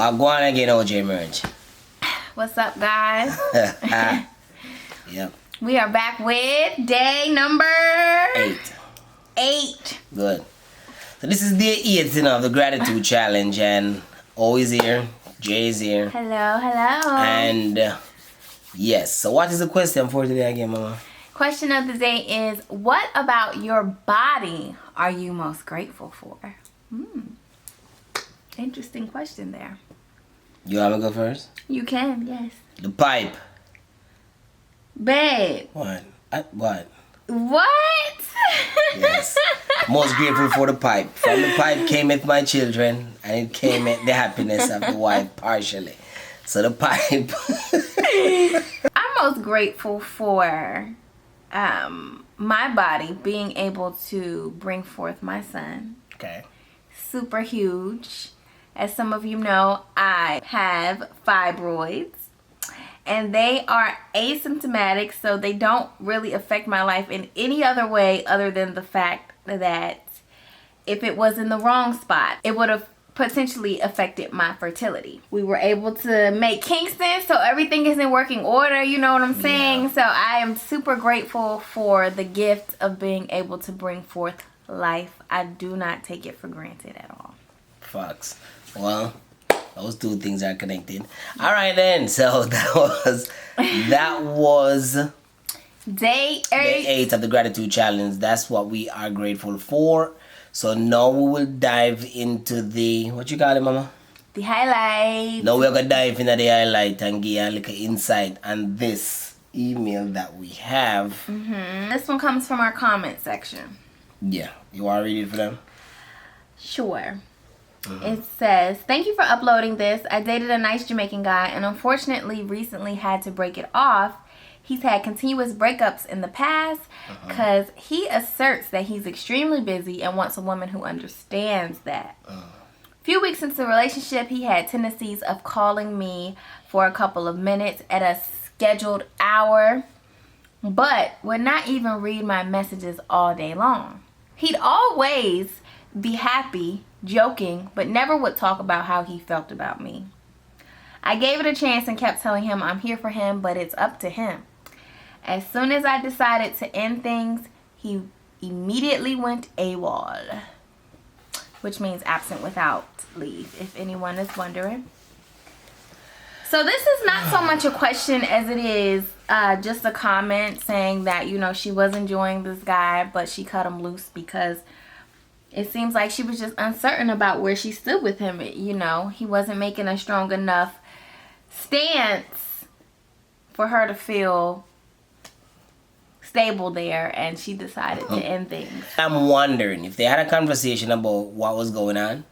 Well, go on again, OJ Merge. What's up, guys? Yep. We are back with day number 8. Good. So this is day 8 of the gratitude challenge, and O is here, Jay is here. Hello, hello. And yes, so what is the question for today again, Mama? Question of the day is, what about your body are you most grateful for? Interesting question there. You want me to go first? You can, yes. The pipe. Babe. What? What? What? Yes. Most grateful for the pipe. From the pipe came with my children, and it came at the happiness of the wife partially. So the pipe. I'm most grateful for my body being able to bring forth my son. Okay. Super huge. As some of you know, I have fibroids. And they are asymptomatic, so they don't really affect my life in any other way other than the fact that if it was in the wrong spot, it would have potentially affected my fertility. We were able to make Kingston, so everything is in working order, you know what I'm saying? Yeah. So I am super grateful for the gift of being able to bring forth life. I do not take it for granted at all. Facts. Well, those two things are connected. All right then. So that was day 8. Day 8 of the gratitude challenge. That's what we are grateful for. So now we will dive into the, what you call it, Mama? The highlight. Now we're gonna dive into the highlight and give you a little insight on this email that we have. This one comes from our comment section. Yeah. You want to read it for them? Sure. It says, thank you for uploading this. I dated a nice Jamaican guy and unfortunately recently had to break it off. He's had continuous breakups in the past because he asserts that he's extremely busy and wants a woman who understands that. A few weeks into the relationship, he had tendencies of calling me for a couple of minutes at a scheduled hour, but would not even read my messages all day long. He'd always be happy, joking, but never would talk about how he felt about me. I gave it a chance and kept telling him I'm here for him, but it's up to him. As soon as I decided to end things, he immediately went AWOL, which means absent without leave, if anyone is wondering. So this is not so much a question as it is just a comment saying that, you know, she was enjoying this guy, but she cut him loose because it seems like she was just uncertain about where she stood with him. You know, he wasn't making a strong enough stance for her to feel stable there, and she decided to end things. I'm wondering if they had a conversation about what was going on.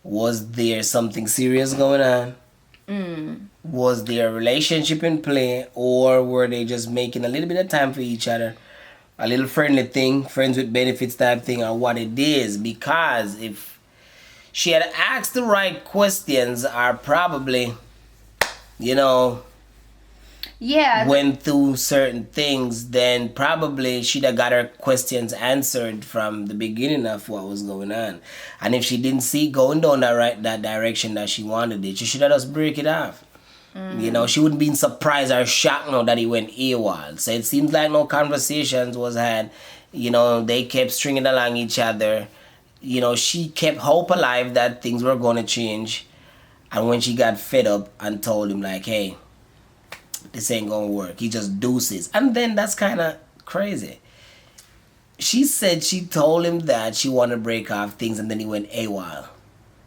Was there something serious going on? Was there a relationship in play, or were they just making a little bit of time for each other? A little friendly thing, friends with benefits type thing, or what it is. Because if she had asked the right questions, or probably, you know, went through certain things, then probably she'd have got her questions answered from the beginning of what was going on. And if she didn't see going down that direction that she wanted it, she should have just break it off. You know, she wouldn't be surprised or shocked now that he went AWOL. So it seems like no conversations was had. You know, they kept stringing along each other. You know, she kept hope alive that things were going to change. And when she got fed up and told him, like, hey, this ain't going to work, he just deuces. And then that's kind of crazy. She said she told him that she wanted to break off things, and then he went AWOL.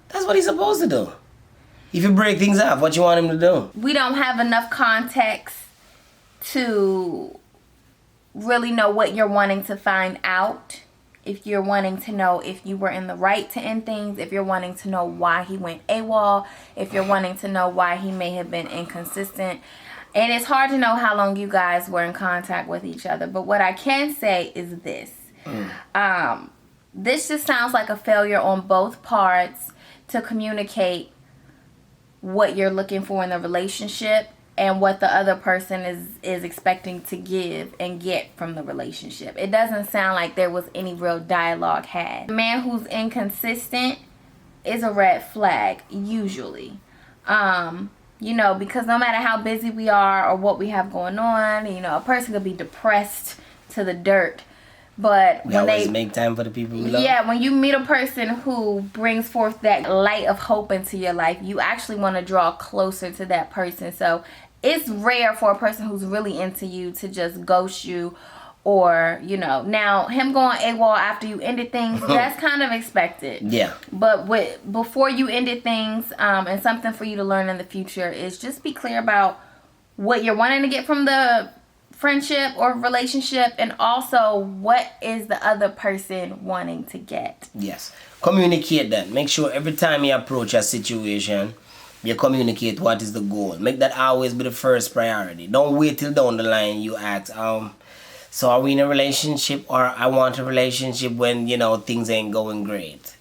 That's what he's supposed to do. If you break things off, what you want him to do? We don't have enough context to really know what you're wanting to find out. If you're wanting to know if you were in the right to end things, if you're wanting to know why he went AWOL, if you're wanting to know why he may have been inconsistent. And it's hard to know how long you guys were in contact with each other. But what I can say is this. This just sounds like a failure on both parts to communicate what you're looking for in the relationship and what the other person is expecting to give and get from the relationship. It doesn't sound like there was any real dialogue had. A man who's inconsistent is a red flag, usually. You know, because no matter how busy we are or what we have going on, you know, a person could be depressed to the dirt. But We when always they make time for the people we love. yeah, when you meet a person who brings forth that light of hope into your life, you actually want to draw closer to that person. So it's rare for a person who's really into you to just ghost you, or, you know, now him going AWOL after you ended things, that's kind of expected. Yeah. But before you ended things, and something for you to learn in the future is just be clear about what you're wanting to get from the friendship or relationship, and also what is the other person wanting to get. Yes. Communicate that. Make sure every time you approach a situation, you communicate what is the goal. Make that always be the first priority. Don't wait till down the line you ask, so are we in a relationship, or I want a relationship when, you know, things ain't going great.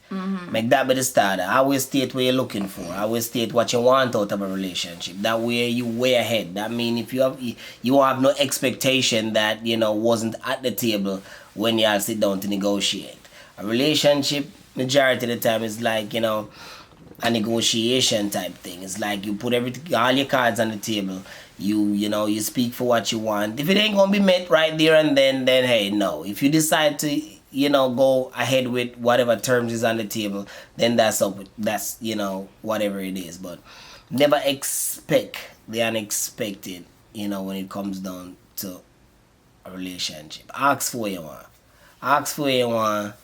Make that be the starter. Always state what you're looking for. Always state what you want out of a relationship. That way you way ahead. That mean if you won't have no expectation that, you know, wasn't at the table when y'all sit down to negotiate. A relationship majority of the time is like, you know, a negotiation type thing. It's like you put everything, all your cards on the table. You know, you speak for what you want. If it ain't gonna be met right there and then hey, no. If you decide to, you know, go ahead with whatever terms is on the table, then that's up. That's, you know, whatever it is. But never expect the unexpected, you know, when it comes down to a relationship. Ask for what you want. Ask for what you want.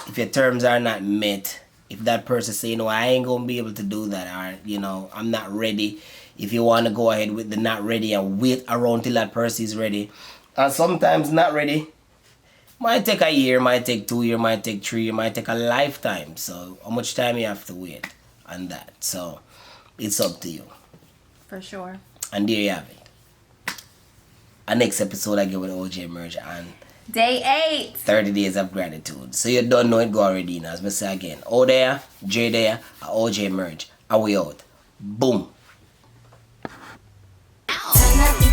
If your terms are not met, if that person say, you know, I ain't gonna be able to do that, or, you know, I'm not ready. If you want to go ahead with the not ready and wait around till that person is ready, and sometimes not ready might take a year, might take 2 years, might take 3 years, might take a lifetime. So how much time you have to wait on that? So it's up to you. For sure. And there you have it. Our next episode I get with OJ Merge on Day 8. 30 Days of Gratitude. So you don't know it, go already now. As I say again, O there, J there, OJ Merge. And we out. Boom. Turn up the